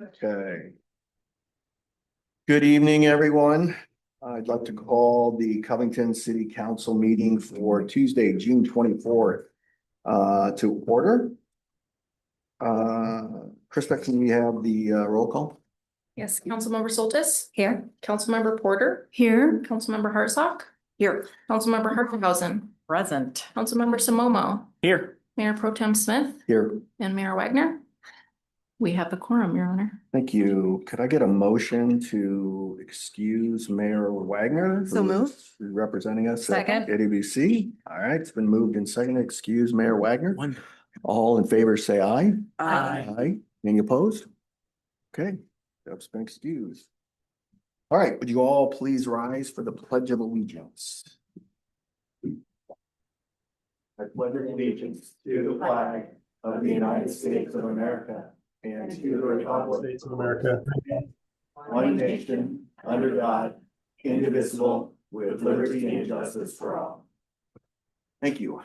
Okay. Good evening, everyone. I'd like to call the Covington City Council meeting for Tuesday, June 24th, to order. Krista, can we have the roll call? Yes, Councilmember Soltis. Here. Councilmember Porter. Here. Councilmember Hartsock. Here. Councilmember Hartenhausen. Present. Councilmember Samomo. Here. Mayor Pro Tem Smith. Here. And Mayor Wagner. We have the quorum, Your Honor. Thank you. Could I get a motion to excuse Mayor Wagner? So moved. Representing us Second. at ADBC. All right, it's been moved and seconded. Excuse Mayor Wagner. All in favor, say aye. Aye. Any opposed? Okay, that's been excused. All right, would you all please rise for the Pledge of Allegiance? I pledge allegiance to the flag of the United States of America and to the republic States of America. one nation, under God, indivisible, with liberty and justice for all. Thank you.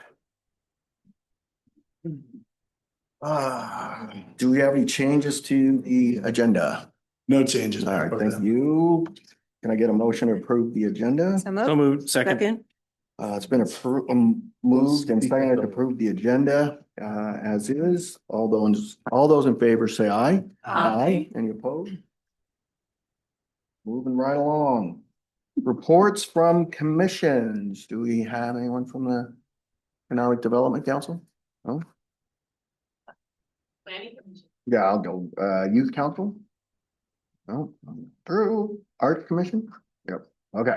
Do we have any changes to the agenda? No changes. All right, thank you. Can I get a motion to approve the agenda? So So moved. moved. Second. It's been moved and seconded to approve the agenda as is. All those in favor say aye. Aye. Any opposed? Moving right along. Reports from commissions. Do we have anyone from the Economic Development Council? No? Yeah, I'll go. Youth Council? No, through Arts Commission? Yep, okay.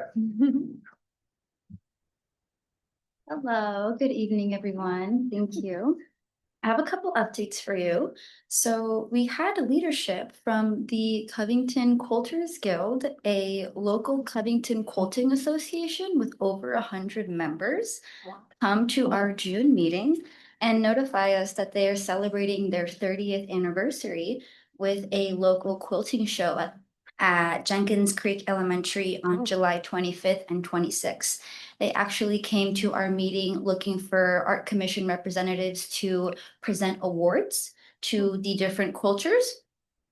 Hello, good evening, everyone. Thank you. I have a couple updates for you. So we had leadership from the Covington Quilters Guild, a local Covington quilting association with over 100 members, come to our June meeting and notify us that they are celebrating their 30th anniversary with a local quilting show at Jenkins Creek Elementary on July 25th and 26th. They actually came to our meeting looking for Art Commission representatives to present awards to the different quilters.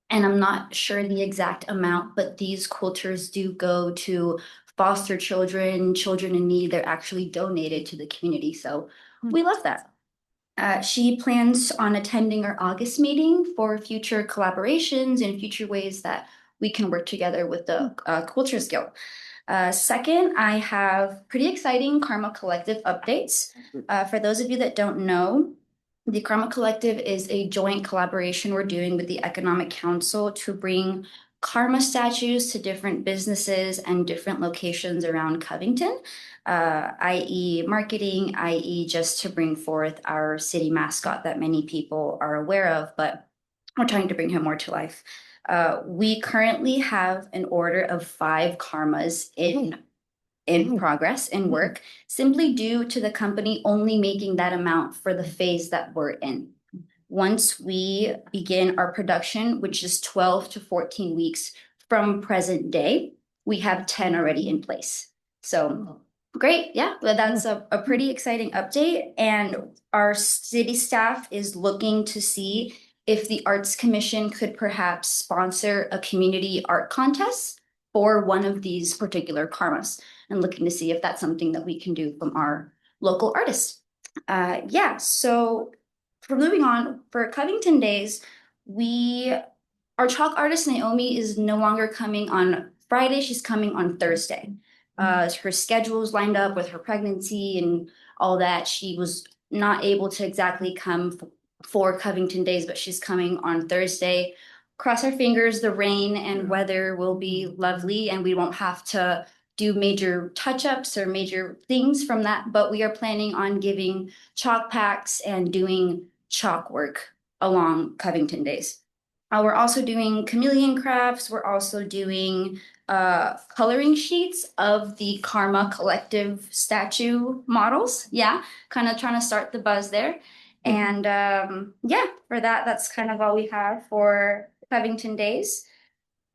And I'm not sure the exact amount, but these quilters do go to foster children, children in need. They're actually donated to the community. So we love that. She plans on attending our August meeting for future collaborations and future ways that we can work together with the Quilters Guild. Second, I have pretty exciting Karma Collective updates. For those of you that don't know, the Karma Collective is a joint collaboration we're doing with the Economic Council to bring karma statues to different businesses and different locations around Covington, i.e. marketing, i.e. just to bring forth our city mascot that many people are aware of, but we're trying to bring him more to life. We currently have an order of 5 karmas in progress in work, simply due to the company only making that amount for the phase that we're in. Once we begin our production, which is 12 to 14 weeks from present day, we have 10 already in place. So great, yeah, but that's a pretty exciting update. And our city staff is looking to see if the Arts Commission could perhaps sponsor a community art contest for one of these particular karmas, and looking to see if that's something that we can do from our local artists. So for moving on, for Covington Days, our chalk artist Naomi is no longer coming on Friday, she's coming on Thursday. Her schedule's lined up with her pregnancy and all that. She was not able to exactly come for Covington Days, but she's coming on Thursday. Cross our fingers, the rain and weather will be lovely and we won't have to do major touch-ups or major things from that, but we are planning on giving chalk packs and doing chalk work along Covington Days. We're also doing chameleon crafts. We're also doing coloring sheets of the Karma Collective statue models. Yeah, kind of trying to start the buzz there. And for that's kind of all we have for Covington Days.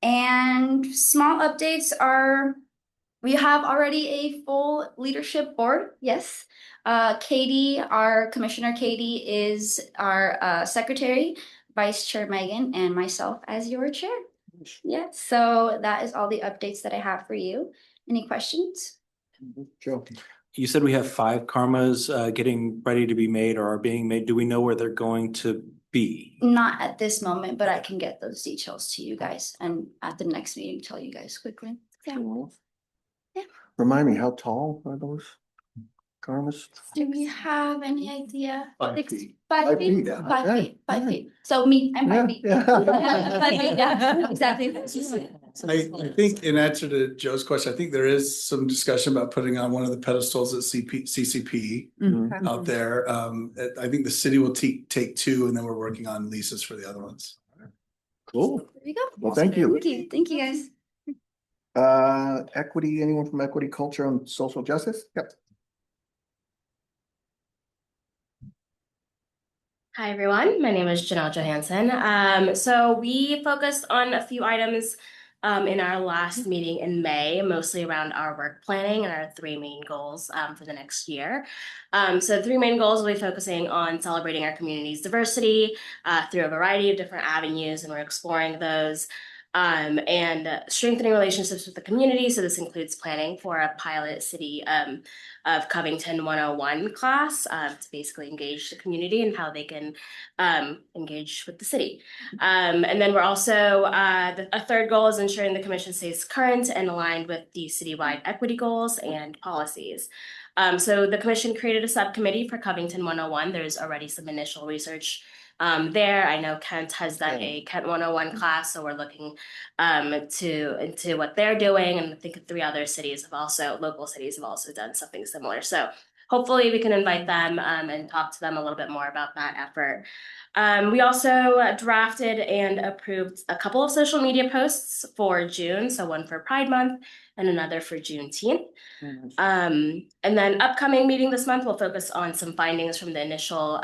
And small updates are, we have already a full leadership board. Yes. Katie, our Commissioner Katie is our secretary. Vice Chair Megan, and myself as your chair. Yeah, so that is all the updates that I have for you. Any questions? Joe? You said we have 5 karmas getting ready to be made or are being made. Do we know where they're going to be? Not at this moment, but I can get those details to you guys and at the next meeting, tell you guys quickly. Yeah. Cool. Yeah. Remind me, how tall are those karmas? Do we have any idea? 5 Six- feet. 5 5 feet? feet, yeah. 5 Okay, feet, 5 yeah. feet. So me, I'm 5 Yeah, feet. yeah. 5 feet, yeah, exactly. I think in answer to Joe's question, I think there is some discussion about putting on one of the pedestals at CCP Mhm. out there. I think the city will take 2 and then we're working on leases for the other ones. Cool. There you go. Well, thank you. Thank you guys. Equity, anyone from Equity, Culture, and Social Justice? Yep. Hi, everyone. My name is Janelle Johansson. So we focused on a few items in our last meeting in May, mostly around our work planning and our 3 main goals for the next year. So the 3 main goals will be focusing on celebrating our community's diversity through a variety of different avenues, and we're exploring those. And strengthening relationships with the community. So this includes planning for a pilot city of Covington 101 class to basically engage the community and how they can engage with the city. And then we're also, a third goal is ensuring the commission stays current and aligned with the citywide equity goals and policies. So the commission created a subcommittee for Covington 101. There's already some initial research there. I know Kent has done a Kent 101 class, so we're looking into what they're doing, and I think 3 other cities have also, local cities have also done something similar. So hopefully we can invite them and talk to them a little bit more about that effort. We also drafted and approved a couple of social media posts for June, so one for Pride Month and another for Juneteenth. And then upcoming meeting this month will focus on some findings from the initial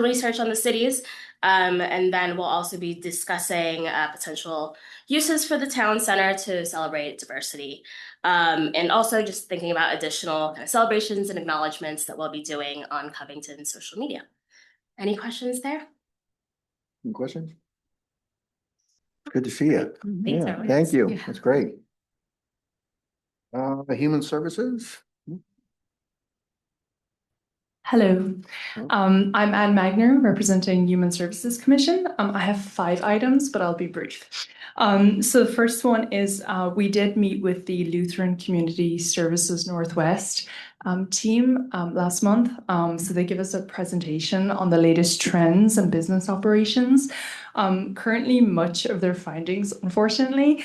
research on the cities. And then we'll also be discussing potential uses for the town center to celebrate diversity. And also just thinking about additional kind of celebrations and acknowledgements that we'll be doing on Covington's social media. Any questions there? Any questions? Good to see you. Thanks, Yeah, everyone. thank you. Yeah. That's great. Human Services? Hello, I'm Anne Magner, representing Human Services Commission. I have 5 items, but I'll be brief. So the first one is we did meet with the Lutheran Community Services Northwest team last month. So they give us a presentation on the latest trends and business operations. Currently, much of their findings, unfortunately,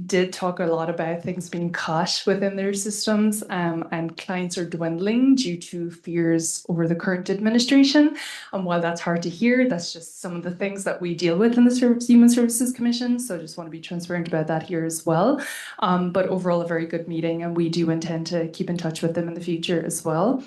did talk a lot about things being cut within their systems, and clients are dwindling due to fears over the current administration. And while that's hard to hear, that's just some of the things that we deal with in the Human Services Commission. So I just want to be transparent about that here as well. But overall, a very good meeting, and we do intend to keep in touch with them in the future as well.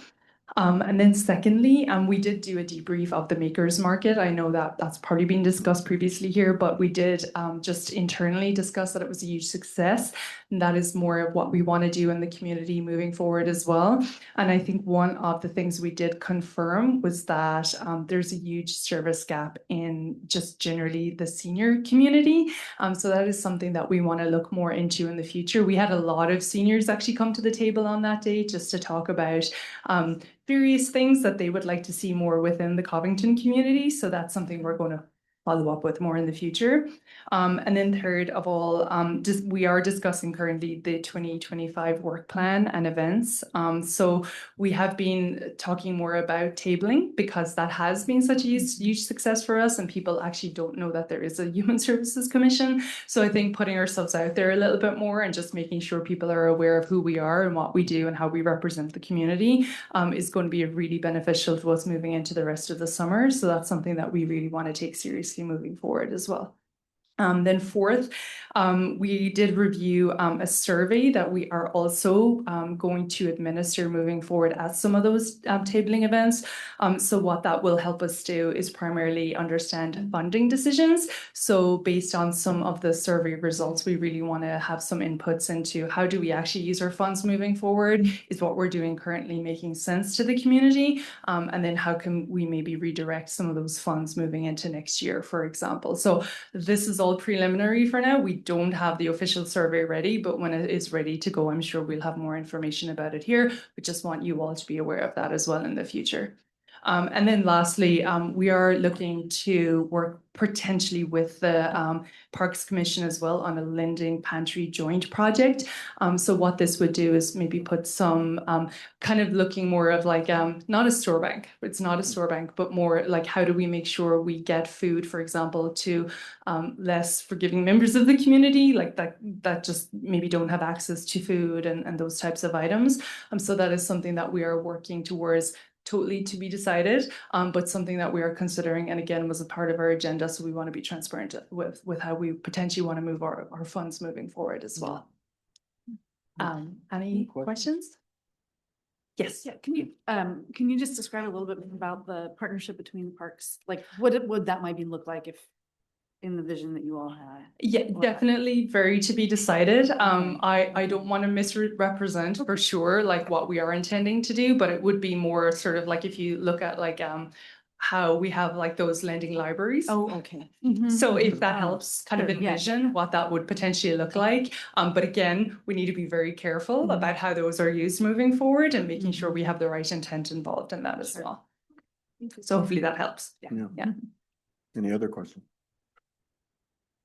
And then secondly, we did do a debrief of the makers market. I know that that's probably been discussed previously here, but we did just internally discuss that it was a huge success. And that is more of what we want to do in the community moving forward as well. And I think one of the things we did confirm was that there's a huge service gap in just generally the senior community. So that is something that we want to look more into in the future. We had a lot of seniors actually come to the table on that day just to talk about various things that they would like to see more within the Covington community. So that's something we're going to follow up with more in the future. And then third of all, we are discussing currently the 2025 work plan and events. So we have been talking more about tabling because that has been such a huge success for us, and people actually don't know that there is a Human Services Commission. So I think putting ourselves out there a little bit more and just making sure people are aware of who we are and what we do and how we represent the community is going to be really beneficial to us moving into the rest of the summer. So that's something that we really want to take seriously moving forward as well. Then fourth, we did review a survey that we are also going to administer moving forward at some of those tabling events. So what that will help us do is primarily understand funding decisions. So based on some of the survey results, we really want to have some inputs into how do we actually use our funds moving forward? Is what we're doing currently making sense to the community? And then how can we maybe redirect some of those funds moving into next year, for example? So this is all preliminary for now. We don't have the official survey ready, but when it is ready to go, I'm sure we'll have more information about it here. We just want you all to be aware of that as well in the future. And then lastly, we are looking to work potentially with the Parks Commission as well on a lending pantry joint project. So what this would do is maybe put some kind of looking more of like not a store bank. It's not a store bank, but more like how do we make sure we get food, for example, to less forgiving members of the community, like that just maybe don't have access to food and those types of items. So that is something that we are working towards. Totally to be decided, but something that we are considering, and again was a part of our agenda. So we want to be transparent with how we potentially want to move our funds moving forward as well. Any questions? Yes. Yeah, can you just describe a little bit about the partnership between the parks? Like what would that might be look like if in the vision that you all had? Yeah, definitely very to be decided. I don't want to misrepresent for sure like what we are intending to do, but it would be more sort of like if you look at like how we have like those lending libraries. Oh, okay. So if that helps kind of envision what that would potentially look like. But again, we need to be very careful about how those are used moving forward and making sure we have the right intent involved in that as well. So hopefully that helps. Yeah. Any other questions?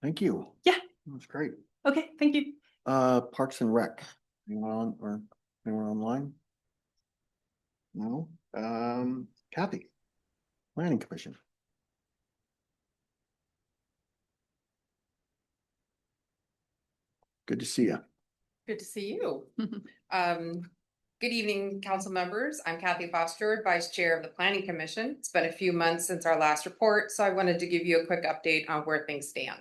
Thank you. Yeah. That's great. Okay, thank you. Parks and Rec, anyone on or anyone online? No, Kathy, Planning Commission. Good to see you. Good to see you. Good evening, council members. I'm Kathy Foster, Vice Chair of the Planning Commission. It's been a few months since our last report, so I wanted to give you a quick update on where things stand.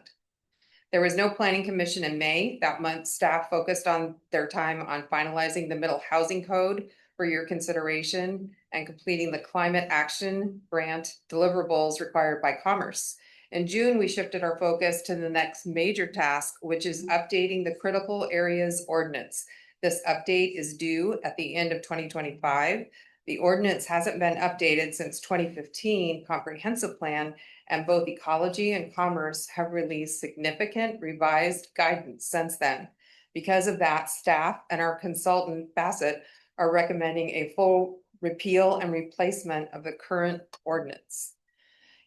There was no Planning Commission in May. That month, staff focused on their time on finalizing the Middle Housing Code for your consideration and completing the Climate Action Grant deliverables required by Commerce. In June, we shifted our focus to the next major task, which is updating the Critical Areas Ordinance. This update is due at the end of 2025. The ordinance hasn't been updated since 2015 comprehensive plan, and both Ecology and Commerce have released significant revised guidance since then. Because of that, staff and our consultant Bassett are recommending a full repeal and replacement of the current ordinance.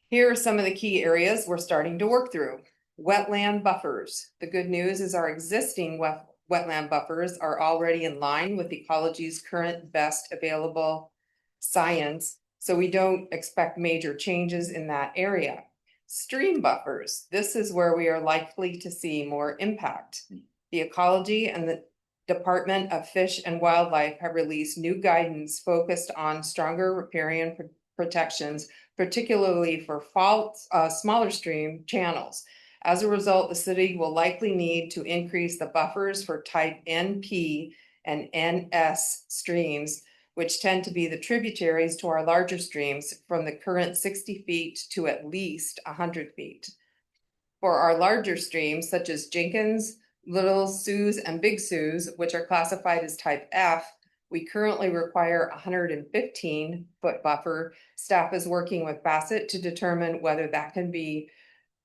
Here are some of the key areas we're starting to work through. Wetland buffers. The good news is our existing wetland buffers are already in line with Ecology's current best available science, so we don't expect major changes in that area. Stream buffers. This is where we are likely to see more impact. The Ecology and the Department of Fish and Wildlife have released new guidance focused on stronger riparian protections, particularly for smaller stream channels. As a result, the city will likely need to increase the buffers for type NP and NS streams, which tend to be the tributaries to our larger streams, from the current 60 feet to at least 100 feet. For our larger streams, such as Jenkins, Little Sues, and Big Sues, which are classified as type F, we currently require a 115-foot buffer. Staff is working with Bassett to determine whether that can be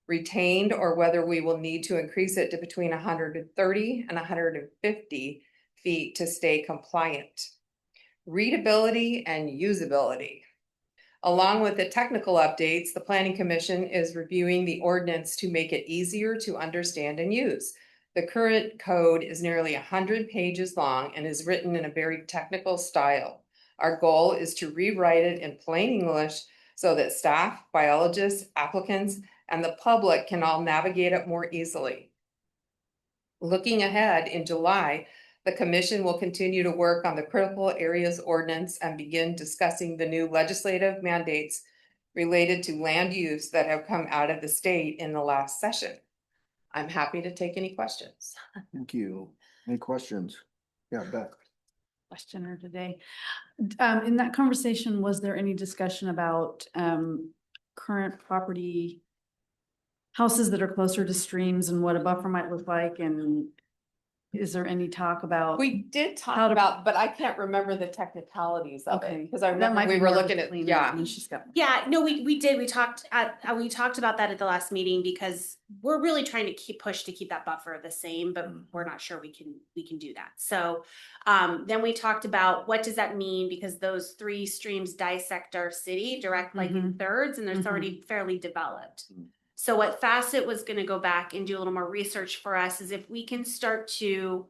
retained or whether we will need to increase it to between 130 and 150 feet to stay compliant. Readability and usability. Along with the technical updates, the Planning Commission is reviewing the ordinance to make it easier to understand and use. The current code is nearly 100 pages long and is written in a very technical style. Our goal is to rewrite it in plain English so that staff, biologists, applicants, and the public can all navigate it more easily. Looking ahead, in July, the Commission will continue to work on the Critical Areas Ordinance and begin discussing the new legislative mandates related to land use that have come out of the state in the last session. I'm happy to take any questions. Thank you. Any questions? Yeah, Beth. Questioner today. In that conversation, was there any discussion about current property houses that are closer to streams and what a buffer might look like? And is there any talk about? We did How talk to- about, but I can't remember the technicalities of it, Okay. because I That remember might we be were more looking at, cleaner yeah. than she's got. Yeah, no, we did. We talked about that at the last meeting because we're really trying to push to keep that buffer the same, but we're not sure we can do that. So then we talked about what does that mean, because those three streams dissect our city direct like in thirds, and there's already fairly developed. So what Facet was going to go back and do a little more research for us is if we can start to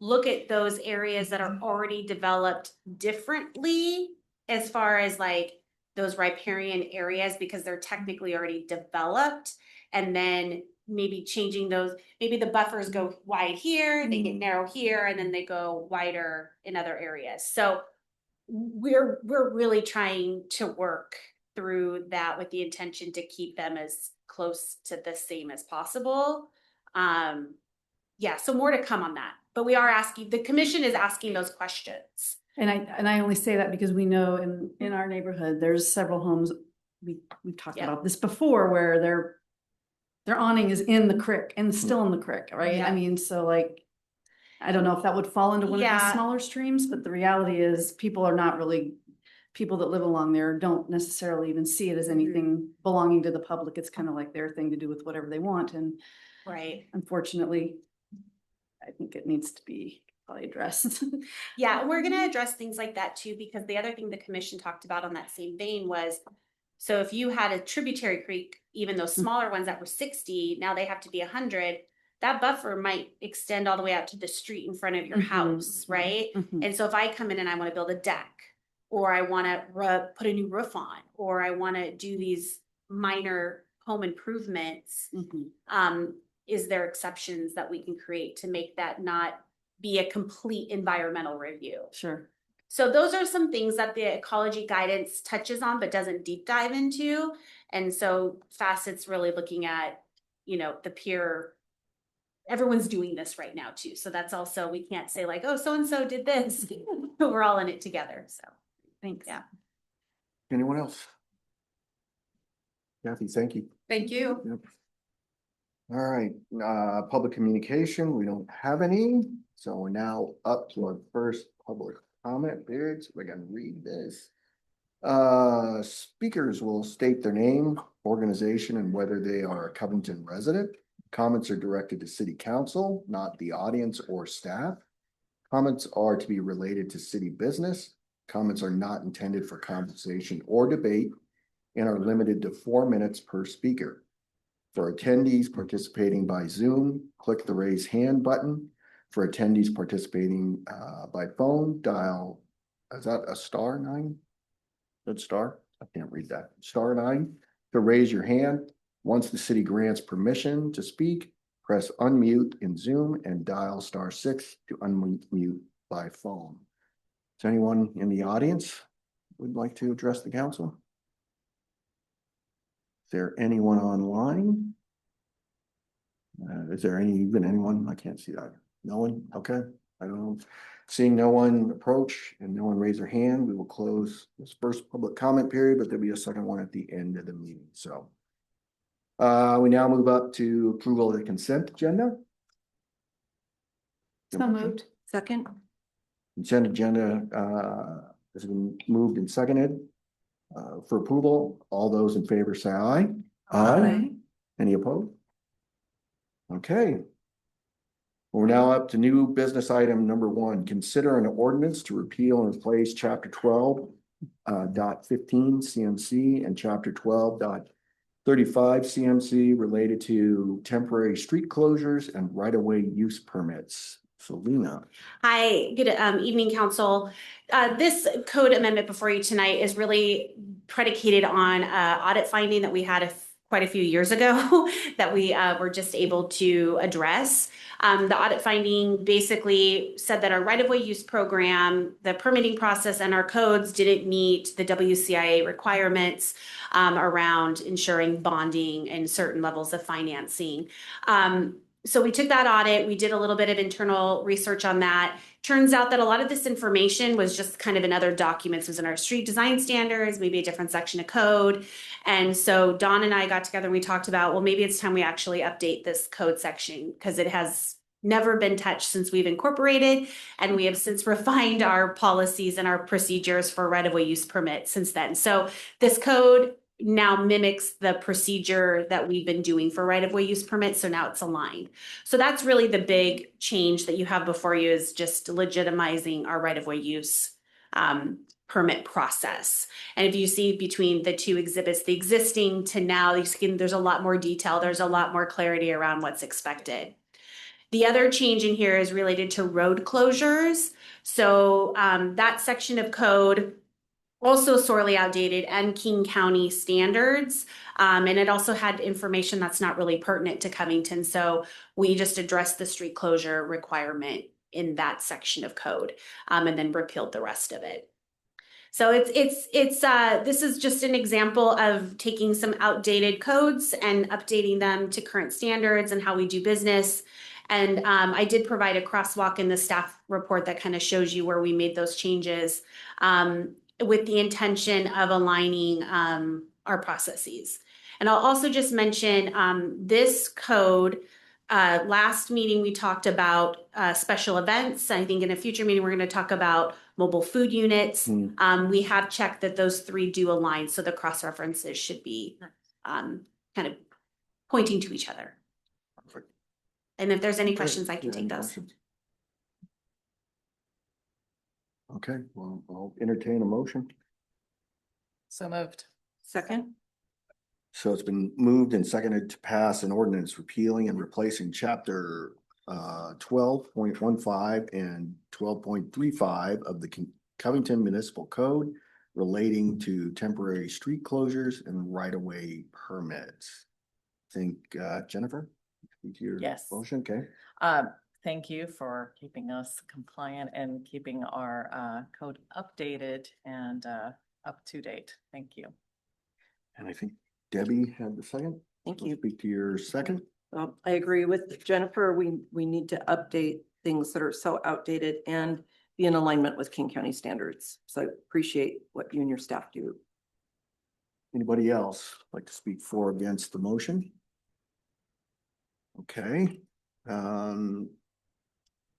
look at those areas that are already developed differently as far as like those riparian areas, because they're technically already developed, and then maybe changing those, maybe the buffers go wide here, they get narrow here, and then they go wider in other areas. So we're really trying to work through that with the intention to keep them as close to the same as possible. Yeah, so more to come on that, but we are asking, the commission is asking those questions. And I only say that because we know in our neighborhood, there's several homes, we've talked Yeah. about this before, where their awning is in the creek and still in the creek, right? Yeah. I mean, so like, I don't know if that would fall into one of these Yeah. smaller streams, but the reality is people that live along there don't necessarily even see it as anything belonging to the public. It's kind of like their thing to do with whatever they want. And Right. unfortunately, I think it needs to be probably addressed. Yeah, we're gonna address things like that too, because the other thing the commission talked about on that same vein was, so if you had a tributary creek, even those smaller ones that were 60, now they have to be 100, that buffer might extend all the way out to the street in front of your house, right? And so if I come in and I wanna build a deck, or I wanna put a new roof on, or I wanna do these minor home improvements, is there exceptions that we can create to make that not be a complete environmental review? Sure. So those are some things that the ecology guidance touches on, but doesn't deep dive into. And so Facet's really looking at, the peer, everyone's doing this right now too. So that's also, we can't say like, oh, so-and-so did this, but we're all in it together. So Thanks. Yeah. Anyone else? Kathy, thank you. Thank you. Yep. All right, public communication, we don't have any, so we're now up to our first public comment period, so we're gonna read this. Speakers will state their name, organization, and whether they are a Covington resident. Comments are directed to city council, not the audience or staff. Comments are to be related to city business. Comments are not intended for conversation or debate and are limited to 4 minutes per speaker. For attendees participating by Zoom, click the raise hand button. For attendees participating by phone, dial, is that a *9? That star? I can't read that. *9 to raise your hand. Once the city grants permission to speak, press unmute in Zoom and dial *6 to unmute by phone. Is anyone in the audience would like to address the council? Is there anyone online? Is there even anyone? I can't see that. No one? Okay, I don't know. Seeing no one approach and no one raise their hand, we will close this first public comment period, but there'll be a second one at the end of the meeting, so. We now move up to approval of the consent agenda. So moved. Second. Consent agenda has been moved and seconded for approval. All those in favor say aye. Aye. Any opposed? Okay. We're now up to new business item number 1. Consider an ordinance to repeal and replace chapter 12.15 CMC and chapter 12.35 CMC related to temporary street closures and right-of-way use permits. Selena. Hi, good evening, council. This code amendment before you tonight is really predicated on audit finding that we had quite a few years ago that we were just able to address. The audit finding basically said that our right-of-way use program, the permitting process, and our codes didn't meet the WCIA requirements around ensuring bonding and certain levels of financing. So we took that audit, we did a little bit of internal research on that. Turns out that a lot of this information was just kind of in other documents, it was in our street design standards, maybe a different section of code. And so Dawn and I got together and we talked about, well, maybe it's time we actually update this code section because it has never been touched since we've incorporated. And we have since refined our policies and our procedures for right-of-way use permit since then. So this code now mimics the procedure that we've been doing for right-of-way use permits, so now it's aligned. So that's really the big change that you have before you is just legitimizing our right-of-way use permit process. And if you see between the two exhibits, the existing to now, there's a lot more detail, there's a lot more clarity around what's expected. The other change in here is related to road closures. So that section of code also sorely outdated and King County standards. And it also had information that's not really pertinent to Covington. So we just addressed the street closure requirement in that section of code and then repealed the rest of it. So this is just an example of taking some outdated codes and updating them to current standards and how we do business. And I did provide a crosswalk in the staff report that kind of shows you where we made those changes with the intention of aligning our processes. And I'll also just mention this code, last meeting we talked about special events. I think in a future meeting, we're going to talk about mobile food units. We have checked that those three do align. So the cross references should be kind of pointing to each other. Perfect. And if there's any questions, I can take those. Questions? Okay, well, I'll entertain a motion. So moved. Second? So it's been moved and seconded to pass an ordinance repealing and replacing chapter 12.15 and 12.35 of the Covington Municipal Code relating to temporary street closures and right-of-way permits. I think Jennifer, speak to your Yes. motion, okay? Thank you for keeping us compliant and keeping our code updated and up to date. Thank you. And I think Debbie had the second. Thank you. Speak to your second. I agree with Jennifer. We need to update things that are so outdated and be in alignment with King County standards. So I appreciate what you and your staff do. Anybody else like to speak for or against the motion? Okay.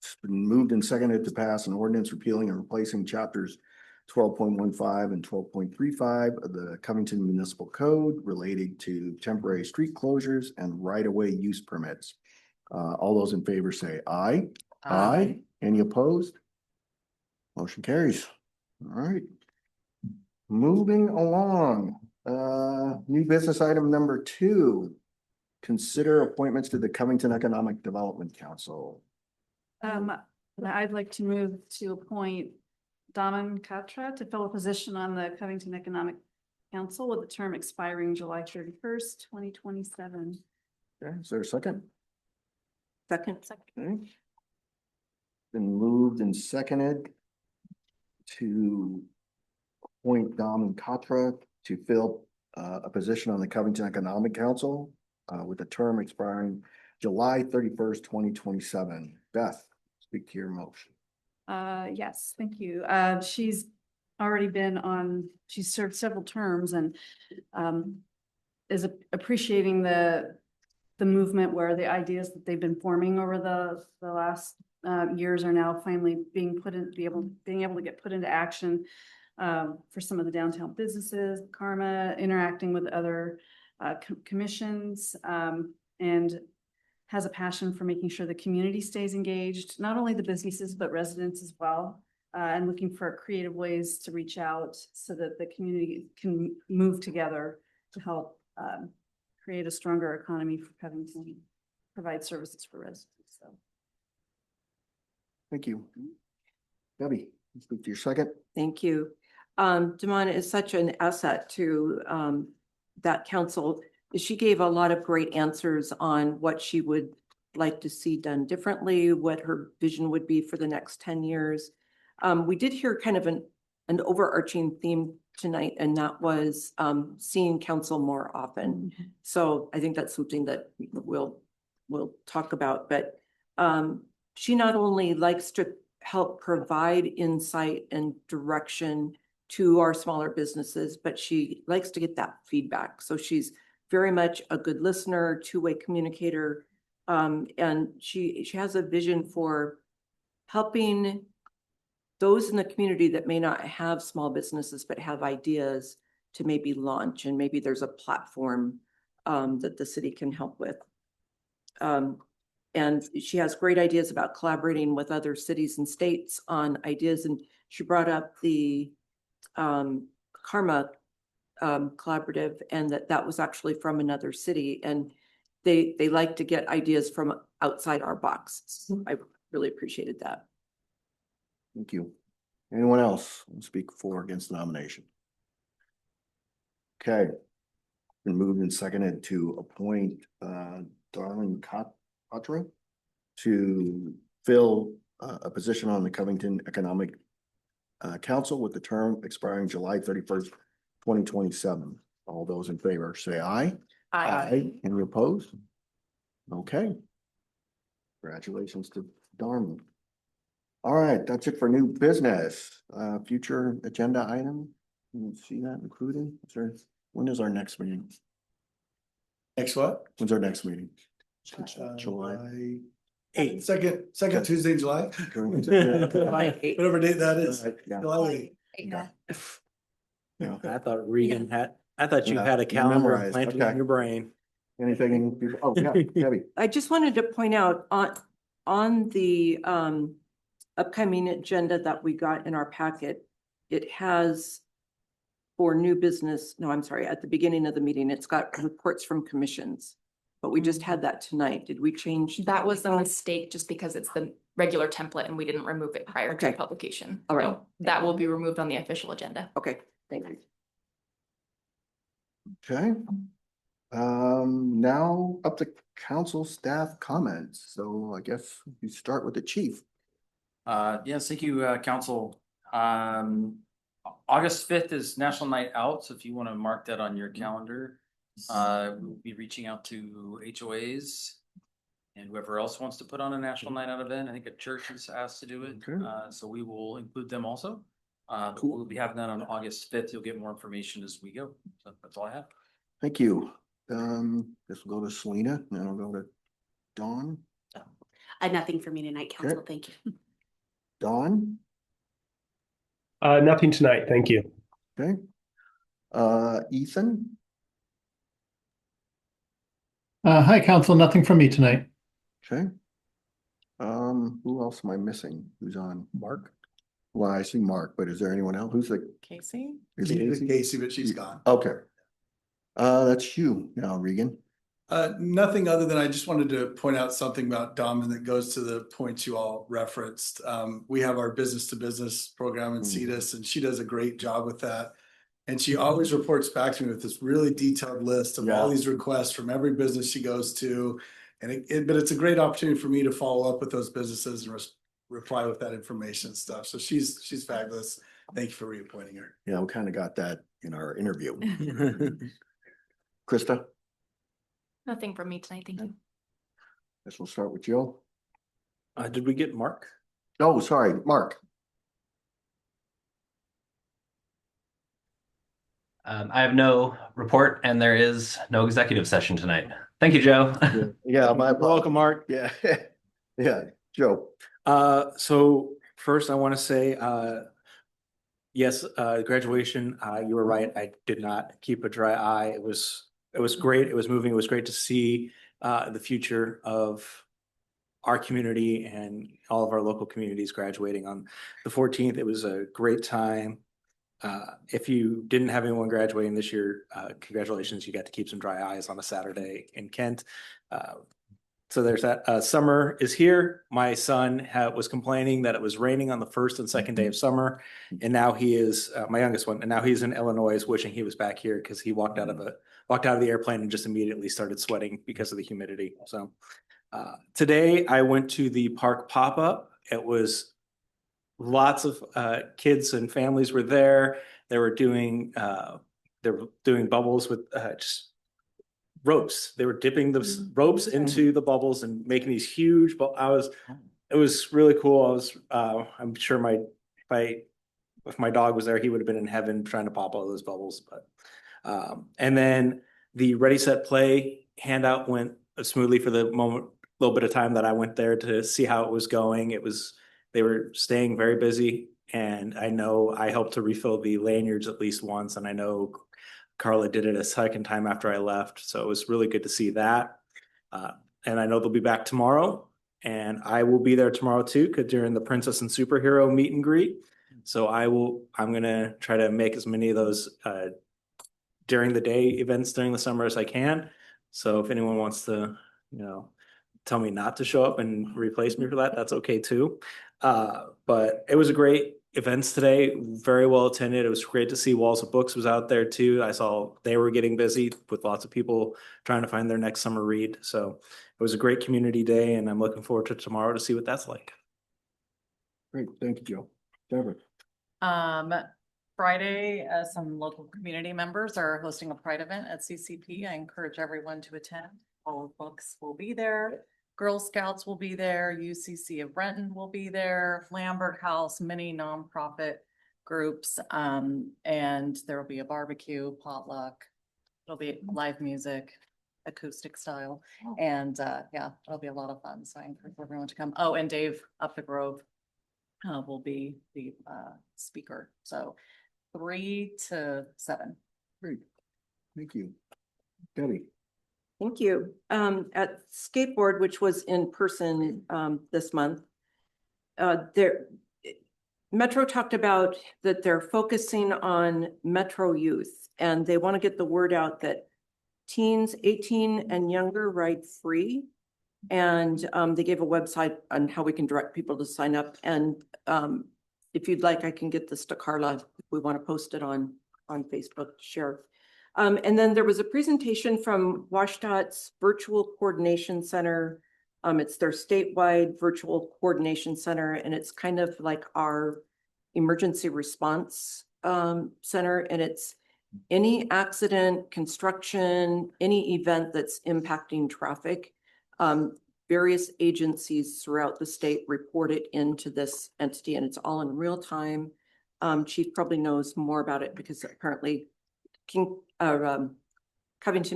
It's been moved and seconded to pass an ordinance repealing and replacing chapters 12.15 and 12.35 of the Covington Municipal Code relating to temporary street closures and right-of-way use permits. All those in favor say aye. Aye. Any opposed? Motion carries. All right. Moving along, new business item number 2. Consider appointments to the Covington Economic Development Council. I'd like to move to appoint Daman Katra to fill a position on the Covington Economic Council with a term expiring July 31st, 2027. Okay, is there a second? Second. Okay. Been moved and seconded to appoint Daman Katra to fill a position on the Covington Economic Council with a term expiring July 31st, 2027. Beth, speak to your motion. Yes, thank you. She's already been on, she's served several terms and is appreciating the movement where the ideas that they've been forming over the last years are now finally being able to get put into action for some of the downtown businesses, Karma, interacting with other commissions, and has a passion for making sure the community stays engaged, not only the businesses, but residents as well, and looking for creative ways to reach out so that the community can move together to help create a stronger economy for Covington, provide services for residents. So. Thank you. Debbie, speak to your second. Thank you. Daman is such an asset to that council. She gave a lot of great answers on what she would like to see done differently, what her vision would be for the next 10 years. We did hear kind of an overarching theme tonight, and that was seeing council more often. So I think that's something that we'll we'll talk about, but she not only likes to help provide insight and direction to our smaller businesses, but she likes to get that feedback. So she's very much a good listener, two-way communicator, and she has a vision for helping those in the community that may not have small businesses but have ideas to maybe launch, and maybe there's a platform that the city can help with. And she has great ideas about collaborating with other cities and states on ideas. And she brought up the Karma collaborative, and that was actually from another city. And they like to get ideas from outside our box. So I really appreciated that. Thank you. Anyone else want to speak for or against the nomination? Okay. Been moved and seconded to appoint Darlene Cottrell to fill a position on the Covington Economic Council with the term expiring July 31st, 2027. All those in favor say aye. Aye. Any opposed? Okay. Congratulations to Darlene. All right, that's it for new business. Future agenda item. You see that included? When is our next meeting? Next what? When's our next meeting? July. Second Tuesday in July, Okay. whatever date that is. Yeah. July 8th. Yeah. Yeah. I thought Regan I thought you Yeah, had a you calendar memorized, planted in okay. your brain. Anything? Oh, yeah, Debbie. I just wanted to point out on the upcoming agenda that we got in our packet, it has for new business, no, I'm sorry, at the beginning of the meeting, it's got reports from commissions. But we just had that tonight. Did we change? That was a mistake just because it's the regular template and we didn't remove it prior to Okay. publication. All right. So that will be removed on the official agenda. Okay, thank you. Okay. Now up to council staff comments. So I guess you start with the chief. Yes, thank you, council. August 5th is National Night Out, so if you want to mark that on your calendar, we'll be reaching out to HOAs and whoever else wants to put on a National Night Out event. I think a church is asked to do it, Okay. so we will include them also. Cool. We'll be having that on August 5th. You'll get more information as we go. So that's all I have. Thank you. Guess we'll go to Selena, and then I'll go to Dawn. Nothing for me tonight, council. Thank you. Dawn, Nothing tonight, thank you. okay. Ethan, Hi, council, nothing from me tonight. okay. Who else am I missing? Who's on? Mark? Well, I see Mark, but is there anyone else? Who's the? Casey? Is it Casey? Casey, but she's gone. Okay. That's you now, Regan. Nothing other than I just wanted to point out something about Dom, and that goes to the points you all referenced. We have our business to business program in CEDAS, and she does a great job with that. And she always reports back to me with this really detailed list of all these requests from every business she goes to. And but it's a great opportunity for me to follow up with those businesses and reply with that information and stuff. So she's fabulous. Thank you for reappointing her. Yeah, we kind of got that in our interview. Krista, Nothing from me tonight, thank you. guess we'll start with Jill. Did we get Mark? Oh, sorry, Mark. I have no report and there is no executive session tonight. Thank you, Joe. Yeah, my Welcome, Mark. Yeah, yeah, Joe. So first I want to say, yes, graduation, you were right. I did not keep a dry eye. It was great. It was moving. It was great to see the future of our community and all of our local communities graduating on the 14th. It was a great time. If you didn't have anyone graduating this year, congratulations. You got to keep some dry eyes on a Saturday in Kent. So there's that. Summer is here. My son was complaining that it was raining on the first and second day of summer. And now he is my youngest one. And now he's in Illinois, wishing he was back here because he walked out of the airplane and just immediately started sweating because of the humidity. So today I went to the park pop-up. It was lots of kids and families were there. They were doing bubbles with just ropes. They were dipping the ropes into the bubbles and making these huge, but it was really cool. I'm sure if my dog was there, he would have been in heaven trying to pop all those bubbles, but, and then the Ready, Set, Play handout went smoothly for the little bit of time that I went there to see how it was going. They were staying very busy, and I know I helped to refill the lanyards at least once, and I know Carla did it a second time after I left, so it was really good to see that. And I know they'll be back tomorrow, and I will be there tomorrow too, because during the Princess and Superhero meet and greet. So I'm gonna try to make as many of those during the day events during the summer as I can. So if anyone wants to, tell me not to show up and replace me for that, that's okay too. But it was a great events today, very well attended. It was great to see Walls of Books was out there too. I saw they were getting busy with lots of people trying to find their next summer read. So it was a great community day, and I'm looking forward to tomorrow to see what that's like. Great, thank you, Joe. Deborah. Friday, some local community members are hosting a Pride event at CCP. I encourage everyone to attend. All Books will be there. Girl Scouts will be there. UCC of Renton will be there. Lambert House, many nonprofit groups. And there will be a barbecue, potluck. It'll be live music, acoustic style. And yeah, it'll be a lot of fun. So I encourage everyone to come. Oh, and Dave Up the Grove will be the speaker. So 3 to 7. Great, thank you. Debbie. Thank you. At Skateboard, which was in person this month, Metro talked about that they're focusing on Metro youth, and they want to get the word out that teens 18 and younger ride free. And they gave a website on how we can direct people to sign up. And if you'd like, I can get this to Carla if we want to post it on Facebook to share. And then there was a presentation from WSDOT's Virtual Coordination Center. It's their statewide virtual coordination center, and it's kind of like our emergency response center. And it's any accident, construction, any event that's impacting traffic. Various agencies throughout the state report it into this entity, and it's all in real time. Chief probably knows more about it because apparently Covington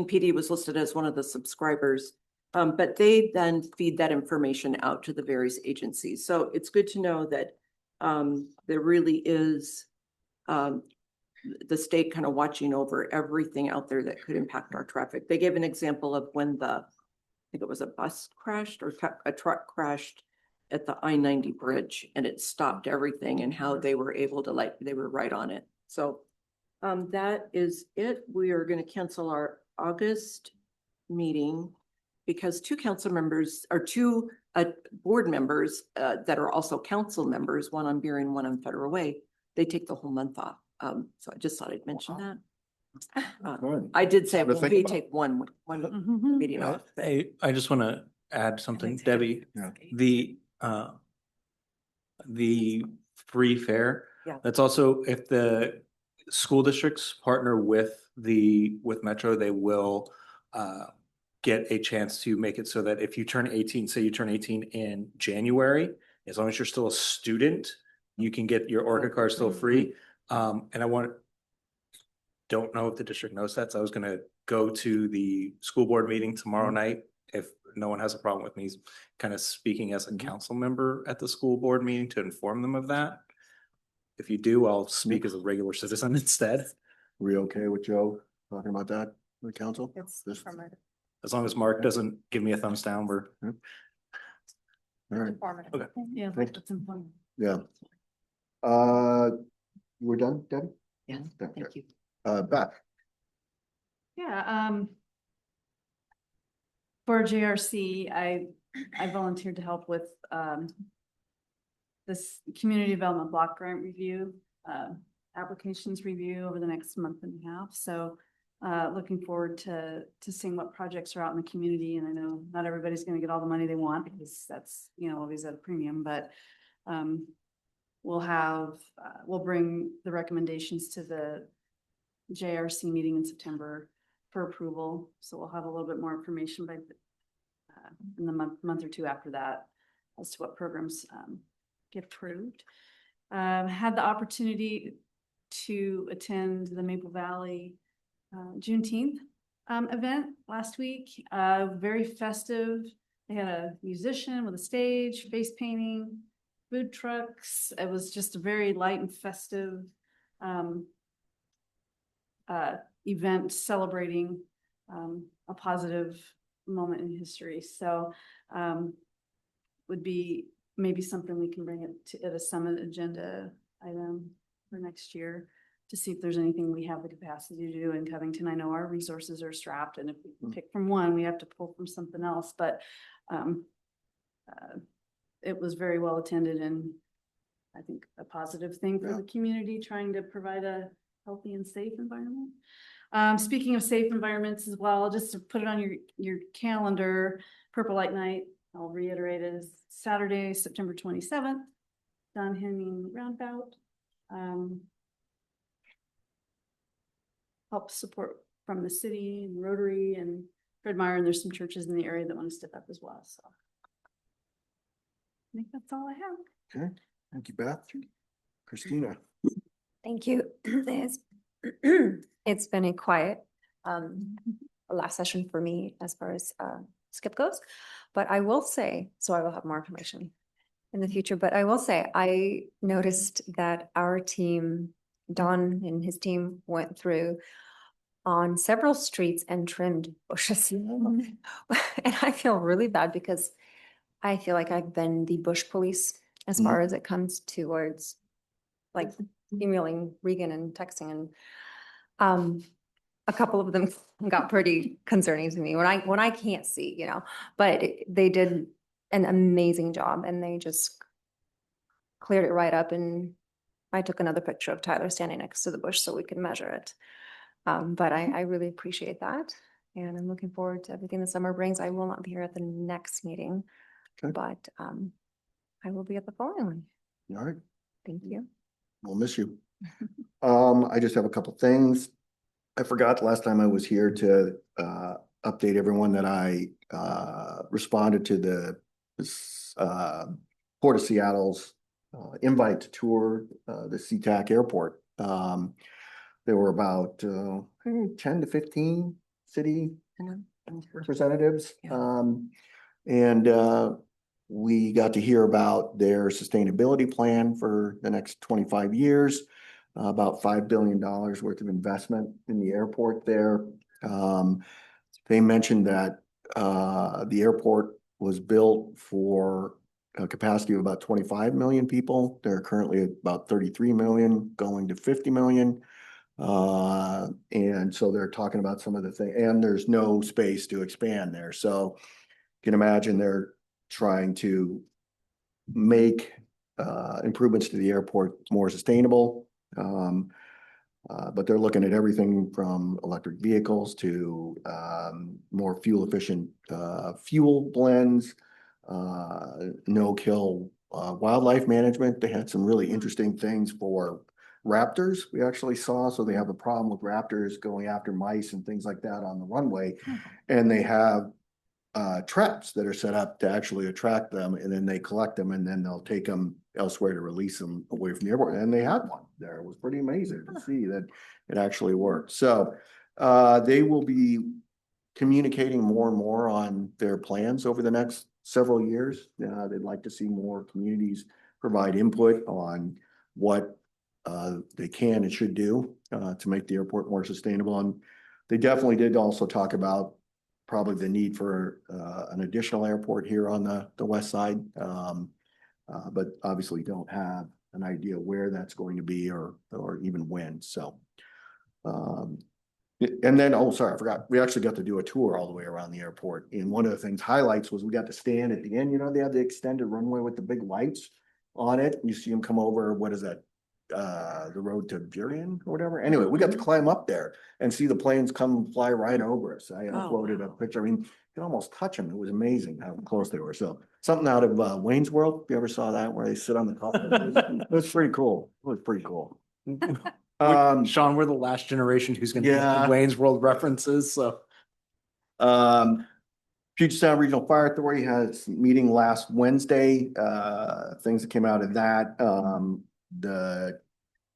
PD was listed as one of the subscribers, but they then feed that information out to the various agencies. So it's good to know that there really is the state kind of watching over everything out there that could impact our traffic. They gave an example of when I think it was a bus crashed or a truck crashed at the I-90 bridge, and it stopped everything, and how they were able to they were right on it. So that is it. We are going to cancel our August meeting because two board members that are also council members, one on Beering, one on Federal Way, they take the whole month off. So I just thought I'd mention that. I did say we take one meeting off. Hey, I just want to add something, Debbie. Yeah. The free fare. Yeah. That's also if the school districts partner with Metro, they will get a chance to make it so that if you turn 18, say you turn 18 in January, as long as you're still a student, you can get your Orca card still free. And don't know if the district knows that, so I was gonna go to the school board meeting tomorrow night. If no one has a problem with me kind of speaking as a council member at the school board meeting to inform them of that. If you do, I'll speak as a regular citizen instead. We okay with Joe talking about that with the council? As long as Mark doesn't give me a thumbs down, we're. All right, Okay. Yeah, Thank- that's important. yeah. We're done, Debbie? Yeah, Okay. thank you. Beth. Yeah, for JRC, I volunteered to help with this community development block grant review, applications review over the next month and a half. So looking forward to seeing what projects are out in the community. And I know not everybody's going to get all the money they want because that's, always at a premium, but we'll bring the recommendations to the JRC meeting in September for approval. So we'll have a little bit more information by in the month or two after that as to what programs get approved. Had the opportunity to attend the Maple Valley Juneteenth event last week. Very festive. They had a musician with a stage, face painting, food trucks. It was just a very light and festive event celebrating a positive moment in history. So would be maybe something we can bring it to at a summit agenda item for next year to see if there's anything we have the capacity to do in Covington. I know our resources are strapped, and if we pick from one, we have to pull from something else, but it was very well attended, and I think a positive thing for the community, trying to provide a healthy and safe environment. Speaking of safe environments as well, just to put it on your calendar, Purple Light Night, I'll reiterate, it is Saturday, September 27th, Don Henning Roundabout. Help support from the city and Rotary and Fred Meyer, and there's some churches in the area that want to step up as well. So I think that's all I have. Okay, thank you, Beth. Christina. Thank you. It's been a quiet last session for me as far as Skip goes, but I will say, so I will have more information in the future, but I will say I noticed that our team, Don and his team, went through on several streets and trimmed bushes. And I feel really bad because I feel like I've been the bush police as far as it comes towards like emailing Regan and texting, and a couple of them got pretty concerning to me when I can't see, you know, but they did an amazing job, and they just cleared it right up. And I took another picture of Tyler standing next to the bush so we could measure it. But I really appreciate that, and I'm looking forward to everything the summer brings. I will not be here at the next meeting, but I will be at the following one. All right. Thank you. We'll miss you. I just have a couple things. I forgot last time I was here to update everyone that I responded to the Port of Seattle's invite to tour the SeaTac airport. There were about 10 to 15 city representatives. And we got to hear about their sustainability plan for the next 25 years, about $5 billion worth of investment in the airport there. They mentioned that the airport was built for a capacity of about 25 million people. They're currently at about 33 million, going to 50 million. And so they're talking about some of the things, and there's no space to expand there. So you can imagine they're trying to make improvements to the airport more sustainable. But they're looking at everything from electric vehicles to more fuel efficient fuel blends, no-kill wildlife management. They had some really interesting things for raptors we actually saw. So they have a problem with raptors going after mice and things like that on the runway. And they have traps that are set up to actually attract them, and then they collect them, and then they'll take them elsewhere to release them away from the airport. And they had one there. It was pretty amazing to see that it actually worked. So they will be communicating more and more on their plans over the next several years. They'd like to see more communities provide input on what they can and should do to make the airport more sustainable. And they definitely did also talk about probably the need for an additional airport here on the west side, but obviously don't have an idea where that's going to be or even when. So, and then, oh, sorry, I forgot. We actually got to do a tour all the way around the airport. And one of the things highlights was we got to stand at the end. You know, they have the extended runway with the big lights on it. You see them come over. What is that? The road to Burien or whatever. Anyway, we got to climb up there and see the planes come fly right over us. I uploaded a picture. I mean, you could almost touch them. It was amazing how close they were. So something out of Wayne's World. You ever saw that where they sit on the top? It was pretty cool. It was pretty cool. Sean, we're the last generation who's gonna Yeah. get Wayne's World references, so. Puget Sound Regional Fire Authority has a meeting last Wednesday. Things that came out of that, the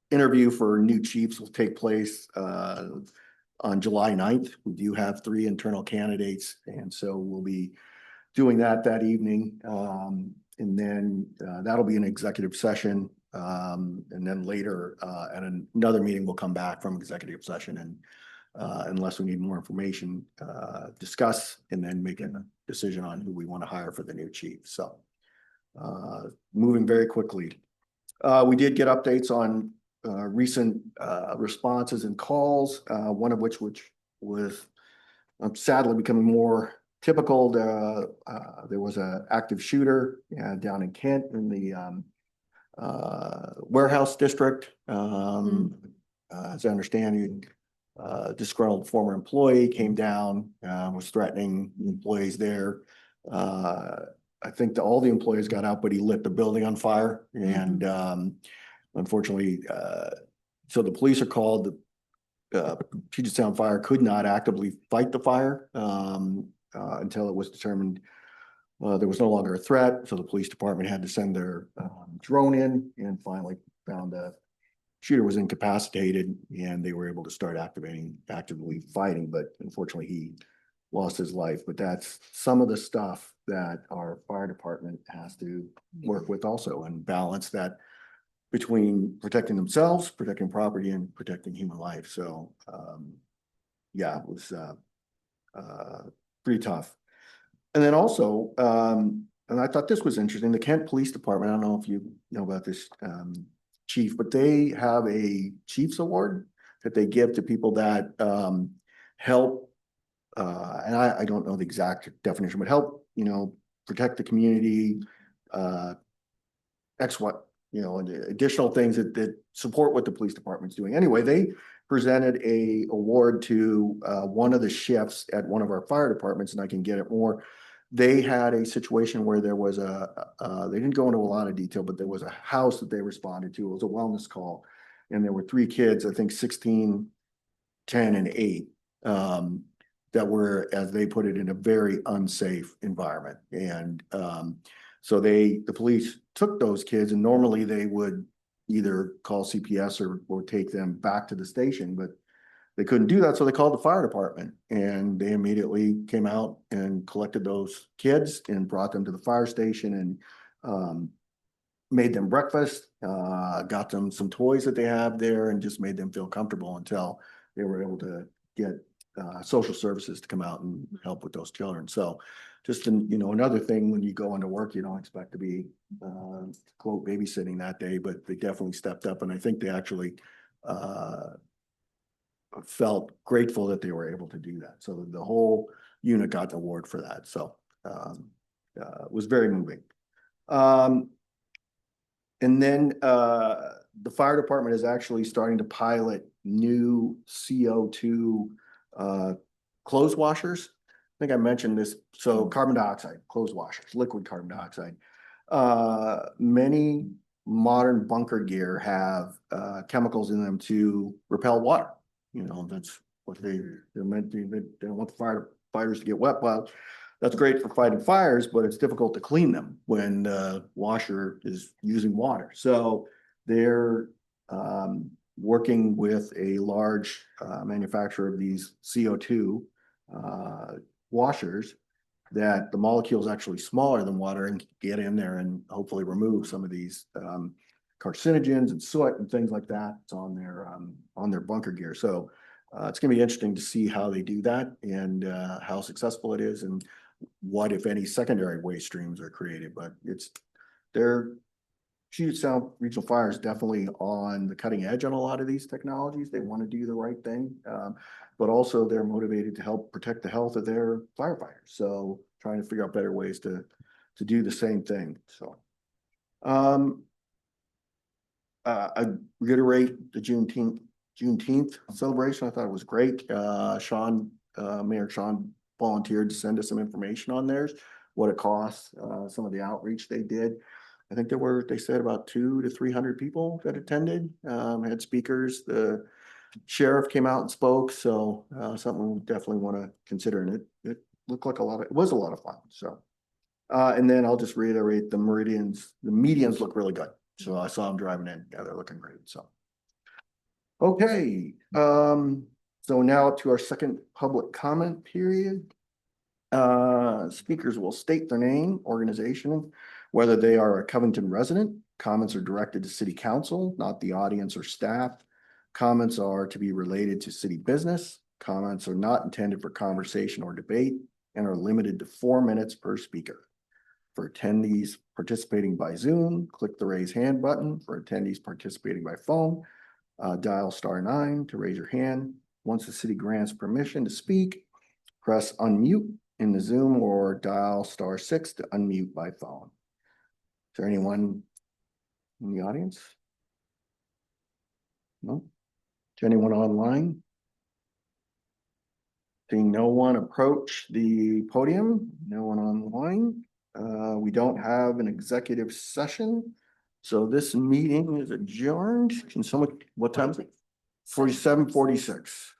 interview for new chiefs will take place on July 9th. We do have 3 internal candidates, and so we'll be doing that evening. And then that'll be an executive session. And then later at another meeting, we'll come back from executive session and unless we need more information, discuss and then make a decision on who we want to hire for the new chief. So moving very quickly. We did get updates on recent responses and calls, one of which was sadly becoming more typical. There was an active shooter down in Kent in the warehouse district. As I understand, disgruntled former employee came down, was threatening employees there. I think all the employees got out, but he lit the building on fire. And unfortunately, so the police are called. The Puget Sound Fire could not actively fight the fire until it was determined there was no longer a threat. So the police department had to send their drone in and finally found the shooter was incapacitated and they were able to start actively fighting. But unfortunately, he lost his life. But that's some of the stuff that our fire department has to work with also and balance that between protecting themselves, protecting property, and protecting human life. So yeah, it was pretty tough. And then also, and I thought this was interesting, the Kent Police Department, I don't know if you know about this, chief, but they have a Chiefs Award that they give to people that help, and I don't know the exact definition, but help, protect the community, and additional things that support what the police department's doing. Anyway, they presented a award to one of the shifts at one of our fire departments, and I can get it more. They had a situation where there was they didn't go into a lot of detail, but there was a house that they responded to. It was a wellness call. And there were 3 kids, I think 16, 10, and 8, that were, as they put it, in a very unsafe environment. And so the police took those kids, and normally they would either call CPS or take them back to the station, but they couldn't do that. So they called the fire department, and they immediately came out and collected those kids and brought them to the fire station and made them breakfast, got them some toys that they have there, and just made them feel comfortable until they were able to get social services to come out and help with those children. So just, another thing, when you go into work, you don't expect to be, quote, babysitting that day, but they definitely stepped up. And I think they actually felt grateful that they were able to do that. So the whole unit got the award for that. So it was very moving. And then the fire department is actually starting to pilot new CO2 clothes washers. I think I mentioned this. So carbon dioxide, clothes washers, liquid carbon dioxide. Many modern bunker gear have chemicals in them to repel water. That's what they're meant to. They don't want the firefighters to get wet. Well, that's great for fighting fires, but it's difficult to clean them when the washer is using water. So they're working with a large manufacturer of these CO2 washers that the molecule is actually smaller than water and get in there and hopefully remove some of these carcinogens and soot and things like that. It's on their bunker gear. So it's going to be interesting to see how they do that and how successful it is and what, if any, secondary waste streams are created. But their Puget Sound Regional Fire is definitely on the cutting edge on a lot of these technologies. They want to do the right thing, but also they're motivated to help protect the health of their firefighters. So trying to figure out better ways to do the same thing. So I reiterate the Juneteenth celebration. I thought it was great. Mayor Sean volunteered to send us some information on theirs, what it costs, some of the outreach they did. I think they said about 200 to 300 people that attended, had speakers. The sheriff came out and spoke, so something we definitely want to consider. And it looked like it was a lot of fun. So, and then I'll just reiterate the medians look really good. So I saw them driving in. Yeah, they're looking great. So, okay. So now to our second public comment period. Speakers will state their name, organization, whether they are a Covington resident. Comments are directed to city council, not the audience or staff. Comments are to be related to city business. Comments are not intended for conversation or debate and are limited to 4 minutes per speaker. For attendees participating by Zoom, click the raise hand button. For attendees participating by phone, dial *9 to raise your hand. Once the city grants permission to speak, press unmute in the Zoom or dial *6 to unmute by phone. Is there anyone in the audience? No? Is anyone online? Seeing no one approach the podium, no one online. We don't have an executive session. So this meeting is adjourned. Can someone, what time is it? 47:46.